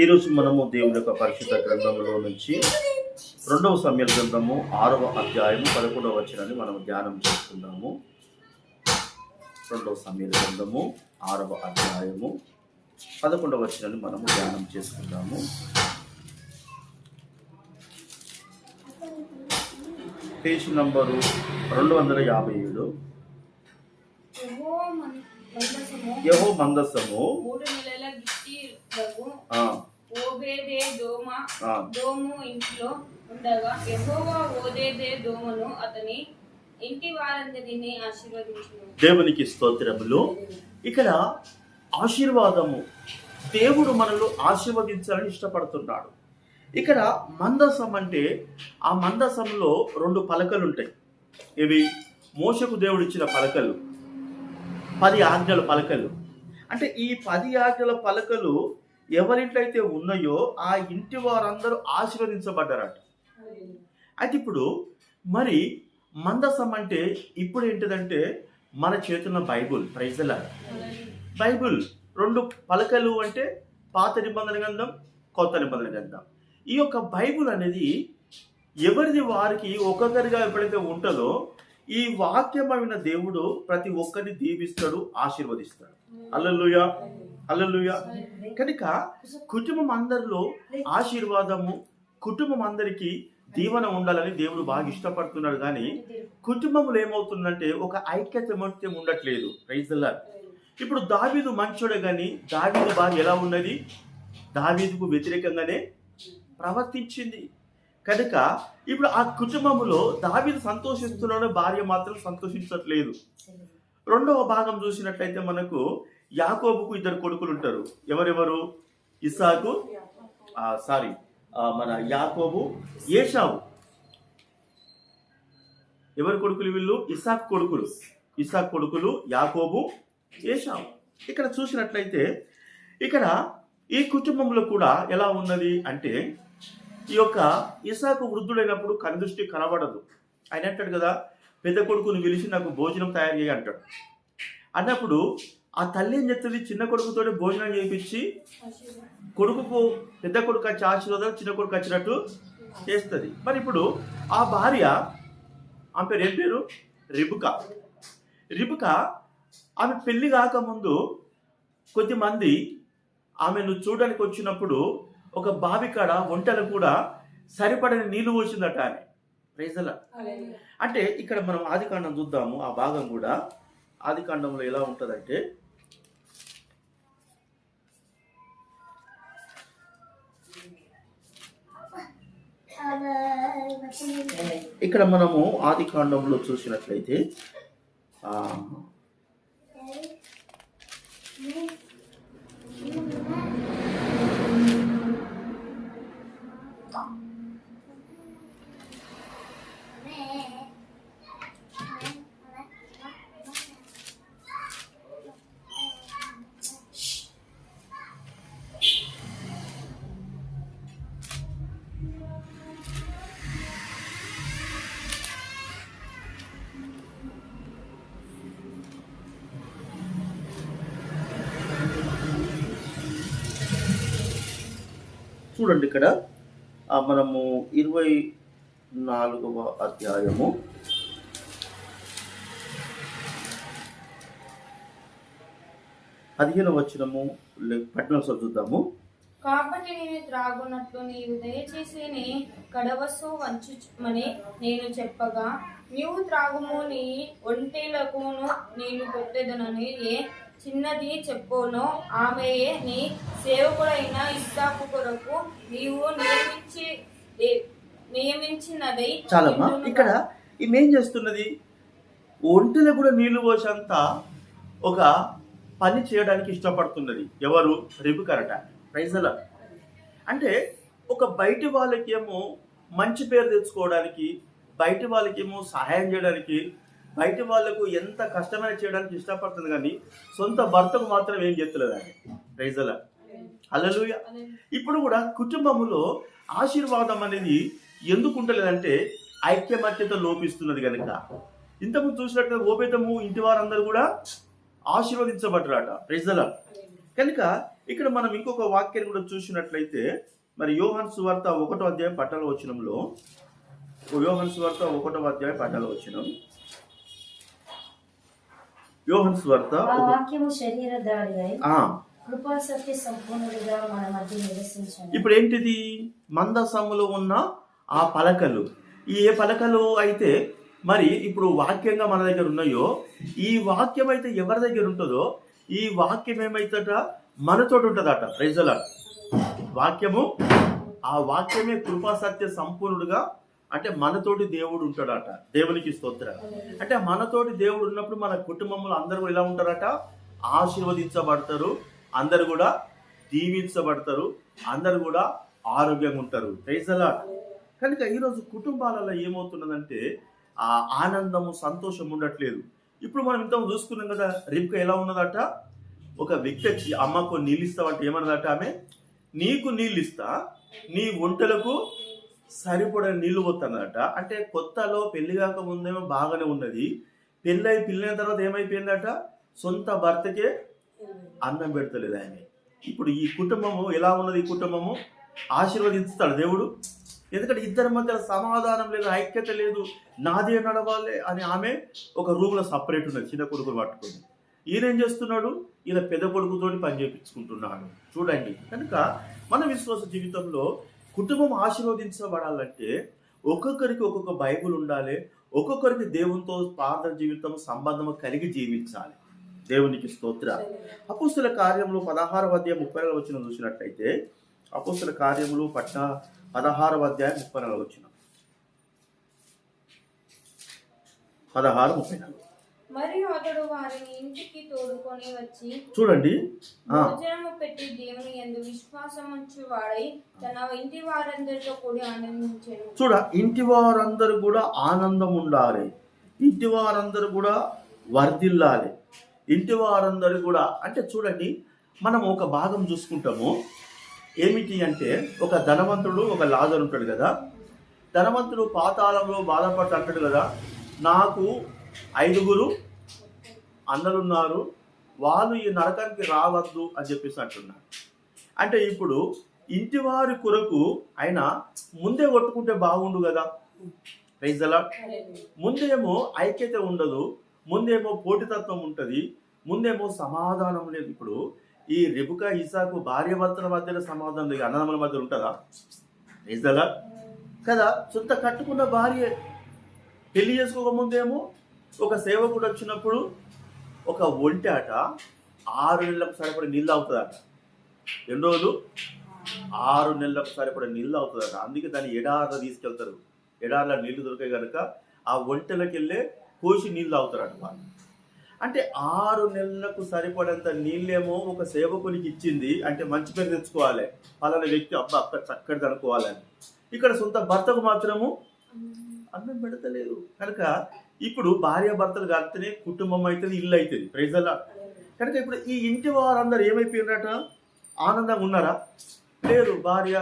ఈరోజు మనము దేవుని యొక్క పరిశుద్ధ గ్రంథంలో నుంచి 2వ సమూయేలు గ్రంథము 6వ అధ్యాయము 11వ వచనాన్ని మనం ధ్యానం చేసుకుందాము. 2వ సమూయేలు గ్రంథము 6వ అధ్యాయము 11వ వచనాన్ని మనము ధ్యానం చేసుకుందాము. Page number 257. యెహోవా మందసము 3 నెలల గిత్తీలకు ఓబేదెదోము ఇంట్లో ఉండగా యెహోవా ఓబేదెదోమును అతని ఇంటి వారందరినీ ఆశీర్వదించెను. దేవునికి స్తోత్రములు. ఇక్కడ ఆశీర్వాదము, దేవుడు మనల్ని ఆశీర్వదించాలని ఇష్టపడుతున్నాడు. ఇక్కడ మందసం అంటే ఆ మందసంలో 2 పలకలు ఉంటాయి. ఇవి మోషకు దేవుడు ఇచ్చిన పలకలు, 10 ఆజ్ఞల పలకలు. అంటే ఈ 10 ఆజ్ఞల పలకలు ఎవరింట్లో అయితే ఉన్నాయో ఆ ఇంటి వారందరూ ఆశీర్వదించబడ్డారట. అయితే ఇప్పుడు మరి మందసం అంటే ఇప్పుడు ఏంటిదంటే మన చేతుల్లో Bible. Praise the Lord. Bible 2 పలకలు అంటే పాత నిబంధన గ్రంథం, కొత్త నిబంధన గ్రంథం. ఈ యొక్క బైబుల్ అనేది ఎవరిది వారికి ఒక్కొక్కరిగా ఎప్పుడైతే ఉంటుందో ఈ వాక్యమైన దేవుడు ప్రతి ఒక్కరిని దీవిస్తాడు, ఆశీర్వదిస్తాడు. హల్లెలూయా, హల్లెలూయా. కనుక కుటుంబం అందరిలో ఆశీర్వాదము, కుటుంబం అందరికీ దీవెన ఉండాలని దేవుడు బాగా ఇష్టపడుతున్నాడు. కానీ కుటుంబంలో ఏమవుతుందంటే ఒక ఐక్యత మత్యం ఉండట్లేదు. Praise the Lord. ఇప్పుడు దావీదు మంచోడే, కానీ దావీదు భార్య ఎలా ఉన్నది? దావీదుకు వ్యతిరేకంగానే ప్రవర్తించింది. కనుక ఇప్పుడు ఆ కుటుంబంలో దావీదు సంతోషిస్తున్నాడు, భార్య మాత్రం సంతోషించట్లేదు. 2వ భాగం చూసినట్లయితే మనకు యాకోబుకు 2 కొడుకులు ఉంటారు. ఎవరెవరు? ఇస్సాకు, మన యాకోబు, ఏశావు. ఎవరి కొడుకులు వీళ్ళు? ఇస్సాకు కొడుకులు. ఇస్సాకు కొడుకులు యాకోబు, ఏశావు. ఇక్కడ చూసినట్లయితే ఇక్కడ ఈ కుటుంబంలో కూడా ఎలా ఉన్నది అంటే ఈ యొక్క ఇస్సాకు వృద్ధుడైనప్పుడు కనుదృష్టి కనబడదు. ఆయన అంటాడు కదా, పెద్ద కొడుకుని పిలిచి నాకు భోజనం తయారు చేయ అంటాడు. అన్నప్పుడు ఆ తల్లి ఏం చెప్తుంది? చిన్న కొడుకుతో భోజనం చేయించి కొడుకుకు పెద్ద కొడుకు వచ్చి ఆశీర్వాదం, చిన్న కొడుకు వచ్చినట్టు చేస్తుంది. మరి ఇప్పుడు ఆ భార్య, ఆమె పేరు ఏం పేరు? రిబుకా. ఆమె పెళ్లి కాకముందు కొద్దిమంది ఆమెను చూడడానికి వచ్చినప్పుడు ఒక బావి కాడ ఒంటెలు కూడా సరిపడని నీళ్లు పోసిందట ఆమె. Praise the Lord. అంటే ఇక్కడ మనం ఆదికాండం చూద్దాము. ఆ భాగం కూడా ఆదికాండంలో ఎలా ఉంటుందంటే ఇక్కడ మనము ఆదికాండంలో చూసినట్లయితే చూడండి, ఇక్కడ మనము 24వ అధ్యాయము 15వ వచనము 14వ చూద్దాము. కాబట్టి నేను త్రాగునట్లు నీవు దయచేసి నీ కడవసు వంచుమని నేను చెప్పగా, నీవు త్రాగుము, నీ ఒంటెలకును నేను పెట్టెదనని ఏ చిన్నది చెప్పోనో ఆమెయే నీ సేవకుడైన ఇస్సాకు కొరకు నీవు నియమించినదై. చాలమ్మా. ఇక్కడ ఈమె ఏం చేస్తున్నది? ఒంటెలకు కూడా నీళ్లు పోసేంత ఒక పని చేయడానికి ఇష్టపడుతున్నది. ఎవరు? రిబుకరట. Praise the Lord. అంటే ఒక బయటి వాళ్ళకేమో మంచి పేరు తెచ్చుకోవడానికి, బయటి వాళ్ళకేమో సహాయం చేయడానికి, బయటి వాళ్ళకు ఎంత కష్టమైన చేయడానికి ఇష్టపడుతుంది, కానీ సొంత భర్తకు మాత్రం ఏం చేస్తలేదు అని. Praise the Lord. హల్లెలూయా. ఇప్పుడు కూడా కుటుంబంలో ఆశీర్వాదం అనేది ఎందుకు ఉంటలేదంటే ఐక్యమత్యత లోపిస్తున్నది కనుక. ఇంతకుముందు చూసినట్టు ఓబేదెదోము ఇంటి వారందరూ కూడా ఆశీర్వదించబడ్డారట. Praise the Lord. కనుక ఇక్కడ మనం ఇంకొక వాక్యాన్ని కూడా చూసినట్లయితే మరి యోహాను సువార్త 1వ అధ్యాయం 12వ వచనంలో, యోహాను సువార్త 1వ అధ్యాయం 12వ వచనం, యోహాను సువార్త ఆ వాక్యము శరీరధారి అయి ఆ కృపా సత్య సంపూర్ణుడిగా మన మధ్య నివసించను. ఇప్పుడు ఏంటిది? మందసములో ఉన్న ఆ పలకలు. ఏ పలకలు అయితే మరి ఇప్పుడు వాక్యంగా మన దగ్గర ఉన్నాయో, ఈ వాక్యం అయితే ఎవరి దగ్గర ఉంటుందో, ఈ వాక్యం ఏమైతట మనతో ఉంటుందట. Praise the Lord. వాక్యము, ఆ వాక్యమే కృపా సత్య సంపూర్ణుడుగా, అంటే మనతోటి దేవుడు ఉంటాడట. దేవునికి స్తోత్రం. అంటే మనతోటి దేవుడు ఉన్నప్పుడు మన కుటుంబంలో అందరూ కూడా ఎలా ఉంటారట? ఆశీర్వదించబడతారు, అందరు కూడా దీవించబడతారు, అందరు కూడా ఆరోగ్యంగా ఉంటారు. Praise the Lord. కనుక ఈరోజు కుటుంబాలలో ఏమవుతున్నదంటే ఆ ఆనందము, సంతోషం ఉండట్లేదు. ఇప్పుడు మనం ఇంత చూసుకున్నాం కదా, రిబ్కా ఎలా ఉన్నదట? ఒక వ్యక్తి వచ్చి అమ్మకు నీళ్ళు ఇస్తావంటే ఏమన్నదట ఆమె? నీకు నీళ్ళు ఇస్తా, నీ ఒంటెలకు సరిపడే నీళ్లు పోతున్నదట. అంటే కొత్తలో పెళ్లి కాక ముందేమో బాగానే ఉన్నది, పెళ్ళైన తర్వాత ఏమైపోయిందట? సొంత భర్తకే అన్నం పెడతలేదు ఆమె. ఇప్పుడు ఈ కుటుంబము ఎలా ఉన్నది? ఈ కుటుంబము ఆశీర్వదిస్తాడు దేవుడు. ఎందుకంటే ఇద్దరి మధ్య సమాధానం లేదు, ఐక్యత లేదు, నాదే నడవాలి అని ఆమె ఒక రూమ్లో సపరేట్ ఉన్నది చిన్న కొడుకుని పట్టుకొని. ఈయన ఏం చేస్తున్నాడు? ఈయన పెద్ద కొడుకుతోటి పని చేయించుకుంటున్నాడు. చూడండి. కనుక మన విశ్వాస జీవితంలో కుటుంబం ఆశీర్వదించబడాలంటే ఒక్కొక్కరికి ఒక్కొక్క బైబుల్ ఉండాలి, ఒక్కొక్కరికి దేవునితో ప్రార్థన జీవితం సంబంధం కలిగి జీవించాలి. దేవునికి స్తోత్ర. అపోస్తుల కార్యములు 16వ అధ్యాయం 34వ వచనం చూసినట్లయితే, అపోస్తుల కార్యములు 16వ అధ్యాయం 34వ వచనం, 16:34. మరియు అతడు వారిని ఇంటికి తోడుకొని వచ్చి చూడండి, భోజనము పెట్టి దేవుని యందు విశ్వాసముంచు వాడై తన ఇంటి వారందరితో కూడి ఆనందించెను. చూడ, ఇంటి వారందరూ కూడా ఆనందం ఉండాలి, ఇంటి వారందరూ కూడా వర్ధిల్లాలి, ఇంటి వారందరూ కూడా. అంటే చూడండి, మనం ఒక భాగం చూసుకుంటాము. ఏమిటి అంటే, ఒక ధనవంతుడు, ఒక లాజరు ఉంటాడు కదా. ధనవంతుడు పాతాళంలో బాధపడుతూ అంటాడు కదా, నాకు 5 అన్నలున్నారు, వాళ్ళు ఈ నరకానికి రావద్దు అని చెప్పేసి అంటున్నాడు. అంటే ఇప్పుడు ఇంటి వారి కొరకు ఆయన ముందే కొట్టుకుంటే బాగుండు కదా. Praise the Lord. ముందేమో ఐక్యత ఉండదు, ముందేమో పోటీతత్వం ఉంటుంది, ముందేమో సమాధానం లేదు. ఇప్పుడు ఈ రెబెకా ఇసాకు భార్య భర్తల మధ్యలో సమాధానం లేదు, అన్నదమ్ముల మధ్య ఉంటుందా? ప్రైజ్ ది లార్డ్ కదా. సొంత కట్టుకున్న భార్య పెళ్లి చేసుకోక ముందేమో ఒక సేవకుడు వచ్చినప్పుడు ఒక ఒంటె అట 6 నెలలకు సరిపడే నీళ్ళు అవుతుందట. ఎన్ని రోజులు? 6 నెలలకు సరిపడే నీళ్ళు అవుతుందట. అందుకే దాన్ని ఎడార్లో తీసుకెళ్తారు. ఎడార్లో నీళ్లు దొరికాయి కనుక ఆ ఒంటెలకు వెళ్ళే కోసి నీళ్ళు అవుతారట వాళ్ళు. అంటే 6 నెలలకు సరిపడేంత నీళ్ళేమో ఒక సేవకునికి ఇచ్చింది. అంటే మంచి పేరు తెచ్చుకోవాలి, పలానా వ్యక్తి అబ్బా అక్కడ చక్కటిది అనుకోవాలని. ఇక్కడ సొంత భర్తకు మాత్రము అన్నం పెడతలేదు. కనుక ఇప్పుడు భార్య భర్తలు కలిస్తేనే కుటుంబం అవుతుంది, ఇల్లు అవుతుంది. Praise the Lord. కనుక ఇప్పుడు ఈ ఇంటి వారందరూ ఏమైపోయినట? ఆనందంగా ఉన్నారా? లేరు. భార్య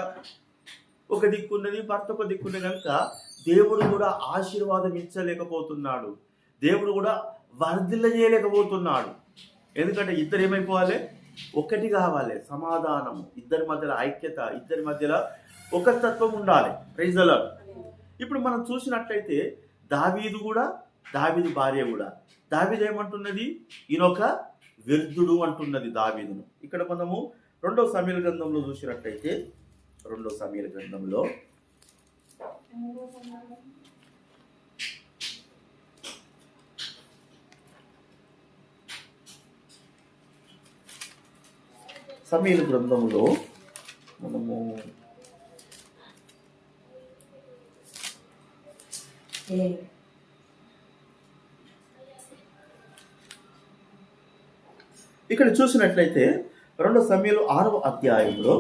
ఒక దిక్కున్నది, భర్త ఒక దిక్కున్నది. కనుక దేవుడు కూడా ఆశీర్వాదం ఇచ్చలేకపోతున్నాడు, దేవుడు కూడా వర్ధిల్ల చేయలేకపోతున్నాడు. ఎందుకంటే ఇద్దరు ఏమైపోవాలి? ఒకటి కావాలి, సమాధానం, ఇద్దరి మధ్యలో ఐక్యత, ఇద్దరి మధ్యలో ఒక తత్వం ఉండాలి. Praise the Lord. ఇప్పుడు మనం చూసినట్లయితే దావీదు భార్య కూడా, దావీదు ఏమంటున్నది? ఈయనొక వ్యర్థుడు అంటున్నది దావీదును. ఇక్కడ మనము 2వ సమూయేలు గ్రంథంలో చూసినట్లయితే, 2వ సమూయేలు గ్రంథంలో 2వ సమూయేలు గ్రంథంలో మనము 7 ఇక్కడ చూసినట్లయితే 2వ సమూయేలు 6వ అధ్యాయంలో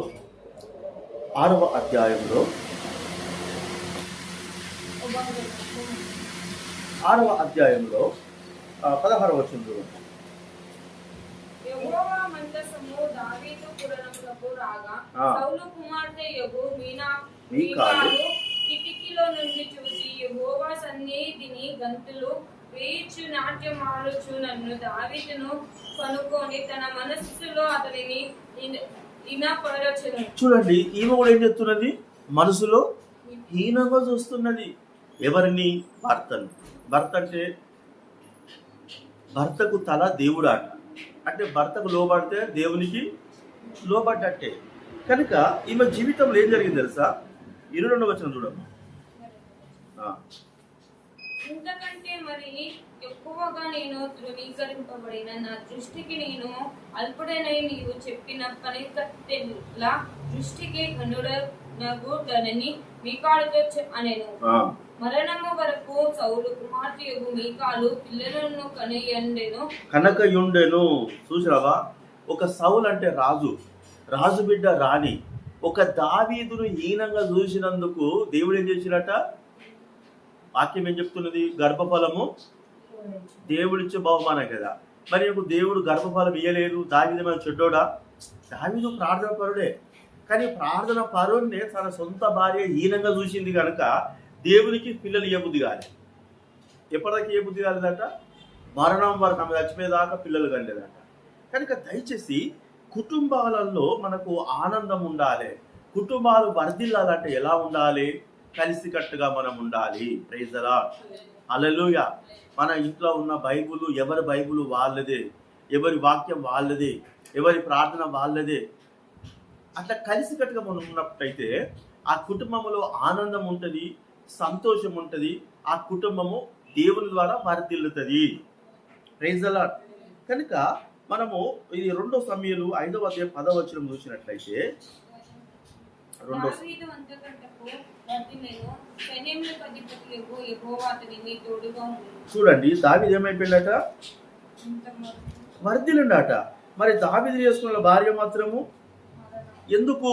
16వ వచనం చూడండి. యెహోవా మందసము దావీదు పురమునకు రాగా సౌలు కుమార్తె యెహూ మీకాలు కిటికీలో నుండి చూసి యెహోవా సన్నిధిని గంతులు వేయిచు నాట్యం ఆడుచు నన్ను దావీదును కనుక్కొని తన మనస్సులో అతనిని ఇనపరచును. చూడండి, ఈమె కూడా ఏం చెప్తున్నది? మనసులో హీనంగా చూస్తున్నది. ఎవరిని? భర్తను. భర్త అంటే భర్తకు తల దేవుడు ఆట. అంటే భర్తకు లోబడితే దేవునికి లోబడ్డట్టే. కనుక ఈమె జీవితంలో ఏం జరిగింది తెలుసా? 22వ వచనం చూడమ్మా. ఇంతకంటే మరి ఎక్కువగా నేను ధృవీకరింపబడిన నా దృష్టికి నేను అల్పుడనై నీవు చెప్పిన పనికత్తెల దృష్టికి గనుడనని మీకాలుతో అనెను. మరణము వరకు సౌలు కుమార్తెయగు మీకాలు పిల్లలను కనకయుండెను. చూసావా? ఒక సౌలు అంటే రాజు, రాజు బిడ్డ రాణి. ఒక దావీదును హీనంగా చూసినందుకు దేవుడు ఏం చేసినట? వాక్యం ఏం చెప్తున్నది? గర్భఫలము దేవుడిచ్చే బహుమానం కదా. మరి దేవుడు గర్భఫలం ఇయ్యలేదు. దావీదు మన చెడ్డోడా? దావీదు ప్రార్థన పరుడే. కానీ ప్రార్థన పరుడిని తన సొంత భార్య హీనంగా చూసింది కనుక దేవునికి పిల్లలు ఇవ్వబుద్ధి కాలేదు. ఎప్పటిదాకా ఏ బుద్ధి కాలేదట? మరణం వరకు ఆమె చచ్చిపోయేదాకా పిల్లలు కండేదట. కనుక దయచేసి కుటుంబాలలో మనకు ఆనందం ఉండాలి. కుటుంబాలు వర్ధిల్లాలంటే ఎలా ఉండాలి? కలిసికట్టుగా మనం ఉండాలి. Praise the Lord. హల్లెలూయా. మన ఇంట్లో ఉన్న బైబుల్ ఎవరి బైబుల్ వాళ్ళదే, ఎవరి వాక్యం వాళ్ళదే, ఎవరి ప్రార్థన వాళ్ళదే. అట్లా కలిసికట్టుగా మనం ఉన్నట్టయితే ఆ కుటుంబంలో ఆనందం ఉంటుంది, సంతోషం ఉంటుంది. ఆ కుటుంబము దేవుని ద్వారా వర్ధిల్లుతుంది. Praise the Lord. కనుక మనము ఇది 2 సమూయేలు 5వ అధ్యాయం 10వ వచనం చూసినట్లయితే చూడండి, దావీదు ఏమైపోయాడట? వర్ధిల్లుండట. మరి దావీదు చేసుకున్న భార్య మాత్రము ఎందుకు?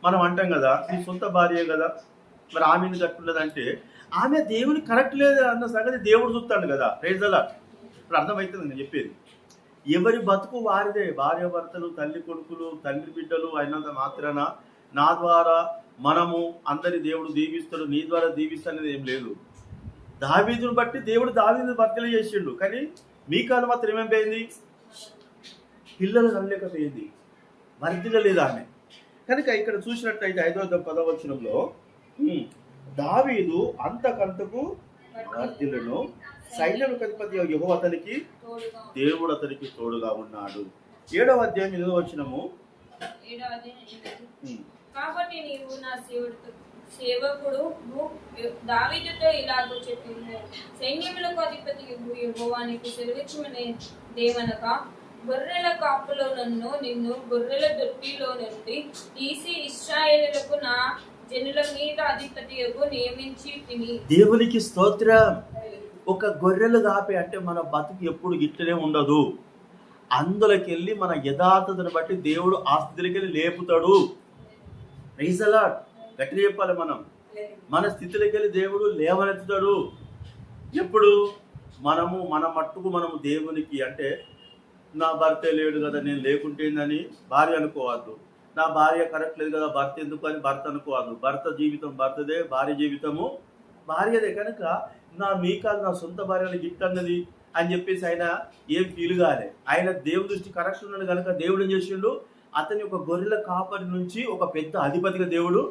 మనం అంటాం కదా, నీ సొంత భార్యే కదా, మరి ఆమె ఎందుకు అట్లున్నదంటే ఆమె దేవుని కరెక్ట్ లేదు అన్న సంగతి దేవుడు చూస్తాడు కదా. Praise the Lord. ఇప్పుడు అర్థమవుతుంది నేను చెప్పేది. ఎవరి బతుకు వారిదే. భార్య భర్తలు, తల్లి కొడుకులు, తండ్రి బిడ్డలు అయినంత మాత్రాన నా ద్వారా మనము అందరి దేవుడు దీవిస్తాడు, నీ ద్వారా దీవిస్తానేది ఏం లేదు. దావీదును బట్టి దేవుడు దావీదును వర్ధిల్ల చేసిండు. కానీ మీకాలు మాత్రం ఏమైపోయింది? పిల్లలు కనలేకపోయింది, వర్ధిల్లలేదు ఆమె. కనుక ఇక్కడ చూసినట్లయితే 5వ అధ్యాయం 10వ వచనంలో దావీదు అంతకంతకు వర్ధిల్లును, సైన్యములకు అధిపతి యెహోవా అతనికి దేవుడు అతనికి తోడుగా ఉన్నాడు. 7వ అధ్యాయం 8వ వచనము. కాబట్టి నీవు నా సేవకుడు దావీదుతో ఇలాగ చెప్పింది, సైన్యములకు అధిపతి యెహోవానికి సెలవిచ్చినది దేవనగా, గొర్రెల కాపులో నిన్ను గొర్రెల దొడ్డిలో నుండి తీసి ఇశ్రాయేలులకు నా జనుల మీద అధిపతియగు నియమించి తిని. దేవునికి స్తోత్రం. ఒక గొర్రెలు కాపే అంటే మన బతుకు ఎప్పుడు గిట్టనే ఉండదు. అందులోకి వెళ్ళి మన యథార్థతను బట్టి దేవుడు ఆ స్థితిలోకి వెళ్ళి లేపుతాడు. Praise the Lord. గట్టిగా చెప్పాలి. మన స్థితిలోకి వెళ్ళి దేవుడు లేవనెత్తుతాడు. ఎప్పుడు? మన మట్టుకు మనము దేవునికి, అంటే నా భర్తే లేడు కదా నేను లేకుంటేందని భార్య అనుకోవద్దు. నా భార్య కరెక్ట్ లేదు కదా భర్త ఎందుకు అని భర్త అనుకోవద్దు. భర్త జీవితం భర్తదే, భార్య జీవితము భార్యదే. కనుక మీకాదు నా సొంత భార్యను గిఫ్ట్ అన్నది అని చెప్పేసి ఆయన ఏం ఫీల్ కాలే. ఆయన దేవుడి దృష్టి కరెక్ట్ ఉన్నాడు కనుక దేవుడు ఏం చేసిండు? అతని ఒక గొర్రెల కాపరి నుంచి ఒక పెద్ద అధిపతిగా దేవుడు,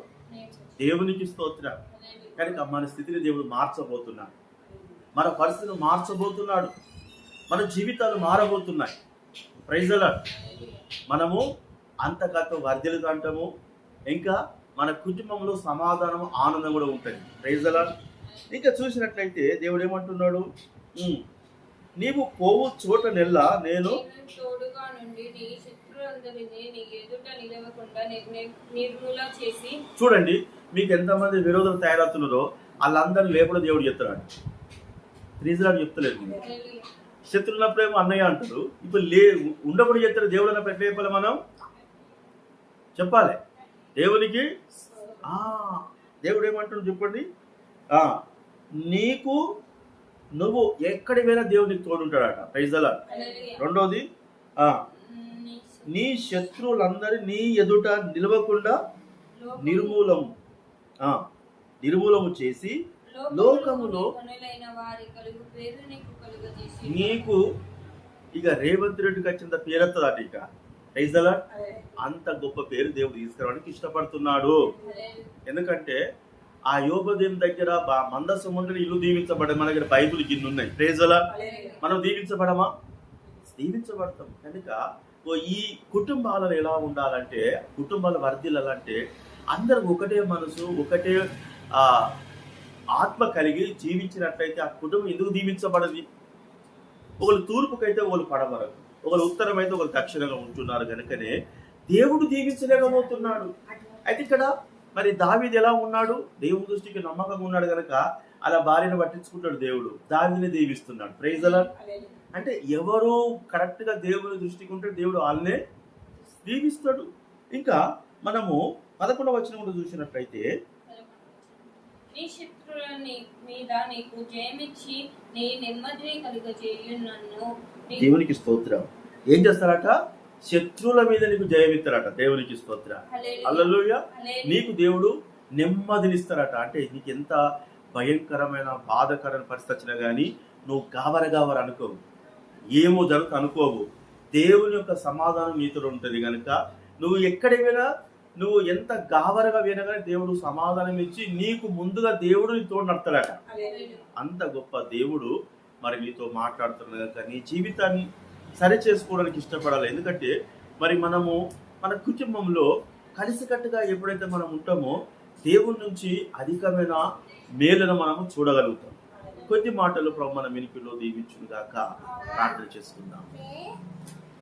దేవునికి స్తోత్రం. కనుక మన స్థితిని దేవుడు మార్చబోతున్నాడు, మన పరిస్థితిని మార్చబోతున్నాడు, మన జీవితాలు మారబోతున్నాయి. Praise the lord. మనము అంతకంత వర్ధిల్లుతూ అంటాము. ఇంకా మన కుటుంబంలో సమాధానం, ఆనందం కూడా ఉంటుంది. Praise the Lord. ఇంకా చూసినట్లయితే దేవుడు ఏమంటున్నాడు? నీవు పోవు చోట నెల్లా నేను తోడుగా నుండి నీ శత్రులందరినీ నీ ఎదుట నిలవకుండా నిర్మూల చేసి. చూడండి, మీకు ఎంతమంది విరోధులు తయారవుతున్నారో వాళ్ళందరూ లేకుండా దేవుడు చెప్తున్నాడు. ప్రైజ్ ది లార్డ్ చెప్తలేదు. శత్రువున్నప్పుడేమో అన్నయ్య అంటారు, ఇప్పుడు ఉండకుండా చెప్తారు. దేవుడు అన్నప్పుడు ఎట్లా చెప్పాలి? మనం చెప్పాలి దేవునికి. దేవుడు ఏమంటాడు చెప్పండి? నువ్వు ఎక్కడికి పోయినా దేవుడు నీకు తోడుంటాడట. Praise the lord. రెండోది, నీ శత్రువులందరి నీ ఎదుట నిలవకుండా నిర్మూలము చేసి లోకములో కొనులైన వారి కలుగు పేరు నీకు కలుగజేసి నీకు ఇక రేవంత్ రెడ్డికి వచ్చినంత పేరెత్తదట ఇక రైజలా అంత గొప్ప పేరు దేవుడు తీసుకురావడానికి ఇష్టపడుతున్నాడు. ఎందుకంటే ఆ యోబదేవుని దగ్గర మందసం ఉంటే ఇల్లు దీవించబడే మన దగ్గర బైబుల్ గిన్నె ఉన్నాయి. ప్రేజలా మనం దీవించబడమా? దీవించబడతాం. కనుక ఈ కుటుంబాలను ఎలా ఉండాలంటే, కుటుంబాలు వర్ధిల్లాలంటే అందరూ ఒకటే మనసు, ఒకటే ఆత్మ కలిగి జీవించినట్లయితే ఆ కుటుంబం ఎందుకు దీవించబడది? ఒకరు తూర్పుకైతే ఒకరు పడమరకు, ఒకరు ఉత్తరం అయితే ఒకరు దక్షిణంగా ఉంటున్నారు. కనుకనే దేవుడు దీవించలేకపోతున్నాడు. అయితే ఇక్కడ మరి దావీదు ఎలా ఉన్నాడు? దేవుని దృష్టికి నమ్మకంగా ఉన్నాడు కనుక అలా భార్యను పట్టించుకుంటాడు. దేవుడు దావీదుని దీవిస్తున్నాడు. Praise the Lord. అంటే ఎవరు కరెక్ట్ గా దేవుని దృష్టికి ఉంటే దేవుడు వాళ్ళనే దీవిస్తాడు. ఇంకా మనము 11వ వచనం చూసినట్లయితే, నీ శత్రువుల మీద నీకు జయమిచ్చి నీ నెమ్మదిని కలుగజేయునన్ను. దేవునికి స్తోత్రం. ఏం చేస్తారట? శత్రువుల మీద నీకు జయమిస్తారట. దేవునికి స్తోత్రం. హల్లెలూయా. నీకు దేవుడు నెమ్మదినిస్తారట. అంటే నీకు ఎంత భయంకరమైన బాధకరమైన పరిస్థితి వచ్చినా కానీ నువ్వు గావర అనుకోవు, ఏమో జరుగుతూ అనుకోవు. దేవుని యొక్క సమాధానం నీతో ఉంటుంది కనుక నువ్వు ఎక్కడికి పోయినా, నువ్వు ఎంత గావరగా వినగానే దేవుడు సమాధానం ఇచ్చి నీకు ముందుగా దేవుడు నీతో నడతాడట. అంత గొప్ప దేవుడు మరి నీతో మాట్లాడుతున్నాడు కనుక నీ జీవితాన్ని సరి చేసుకోవడానికి ఇష్టపడాలి. ఎందుకంటే మరి మనము మన కుటుంబంలో కలిసికట్టుగా ఎప్పుడైతే మనం ఉంటామో దేవుడి నుంచి అధికమైన మేలును మనము చూడగలుగుతాం. కొద్ది మాటలు ప్రభు మన వినికిడిలో దీవించును గాక. ప్రార్థన చేసుకుందాం.